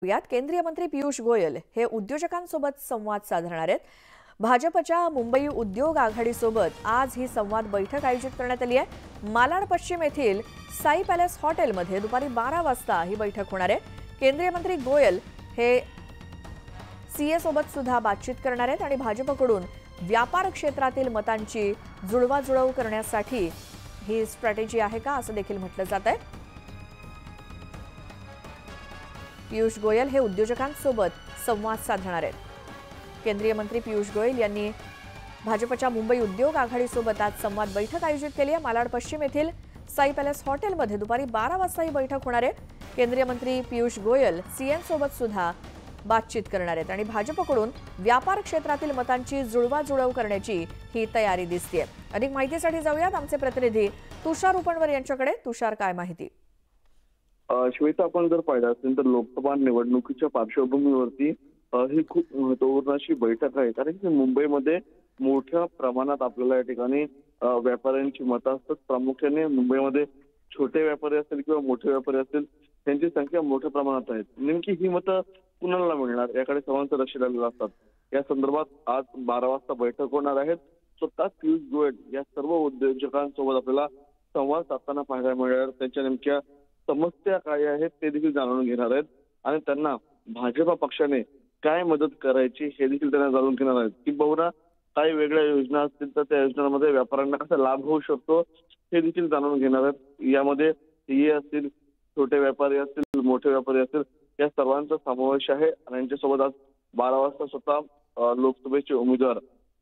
यात केंद्रीय मंत्री पीयूष गोयल हे उद्योजकांसोबत संवाद साधणार आहेत। भाजपच्या मुंबई उद्योग आघाडीसोबत आज ही संवाद बैठक आयोजित करण्यात आली आहे। मालाड पश्चिम येथील साई पॅलेस हॉटेलमध्ये दुपारी 12 वाजता ही बैठक होणार आहे। केंद्रीय मंत्री गोयल हे सीए सोबत सुद्धा बातचीत करणार आहेत आणि भाजपकडून व्यापार क्षेत्रातील मतांची जुळवाजुळव करण्यासाठी ही स्ट्रॅटेजी आहे का असं देखील म्हटलं जात आहे। पीयूष गोयल हे उद्योजकांसोबत संवाद साधणार आहेत। केंद्रीय मंत्री पीयूष गोयल यांनी भाजपच्या मुंबई उद्योग आघाडीसोबत आज संवाद बैठक आयोजित केली आहे। मालाड पश्चिम येथील साई पॅलेस हॉटेलमध्ये दुपारी 12 वाजता ही बैठक होणार आहे। केंद्रीय मंत्री पीयूष गोयल सीएम सोबत सुद्धा बातचीत करणार आहेत आणि भाजपकडून व्यापार क्षेत्रातील मतांची जुळवाजुळव करण्याची ही तयारी दिसते। अधिक माहितीसाठी जाऊयात आमचे प्रतिनिधी तुषार उपणवर यांच्याकडे। तुषार, काय माहिती? श्वेता, आपण जर पाहिलं असेल तर लोकसभा निवडणुकीच्या पार्श्वभूमीवरती ही खूप महत्त्वपूर्ण अशी बैठक आहे, कारण की मुंबईमध्ये मोठ्या प्रमाणात आपल्याला या ठिकाणी व्यापाऱ्यांची मतं असतात। प्रामुख्याने मुंबईमध्ये छोटे व्यापारी असतील किंवा मोठे व्यापारी असतील त्यांची संख्या मोठ्या प्रमाणात आहे। नेमकी ही मतं कुणाला मिळणार याकडे सर्वांचं लक्ष लागलेलं असतात। या संदर्भात आज 12 वाजता बैठक होणार आहे। स्वतः पीयूष गोयल या सर्व उद्योजकांसोबत आपल्याला संवाद साधताना पाहायला मिळणार। त्यांच्या नेमक्या समस्या काय आहेत ते देखील जाणून घेणार आहेत आणि त्यांना भाजपा पक्षाने काय मदत करायची हे देखील त्यांना जाणून घेणार आहेत। किंबहुना काही वेगळ्या योजना असतील तर त्या योजनांमध्ये व्यापाऱ्यांना कसा लाभ होऊ शकतो हे देखील जाणून घेणार आहेत। यामध्ये सीए असतील, छोटे व्यापारी असतील, मोठे व्यापारी असतील, या सर्वांचा समावेश आहे आणि यांच्यासोबत आज 12 वाजता स्वतः लोकसभेचे उमेदवार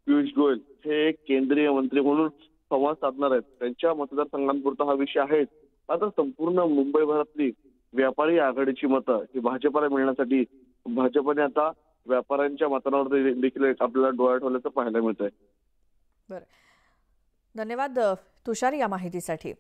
पीयूष गोयल हे केंद्रीय मंत्री म्हणून संवाद साधणार आहेत। त्यांच्या मतदारसंघांपुरता हा विषय आहे। आता संपूर्ण मुंबईभरातली व्यापारी आघाडीची मतं ही भाजपला मिळण्यासाठी भाजपने आता व्यापाऱ्यांच्या मतांवर देखील आपल्याला डोळा ठेवल्याचं पाहायला मिळतंय। बरं, धन्यवाद तुषार या माहितीसाठी।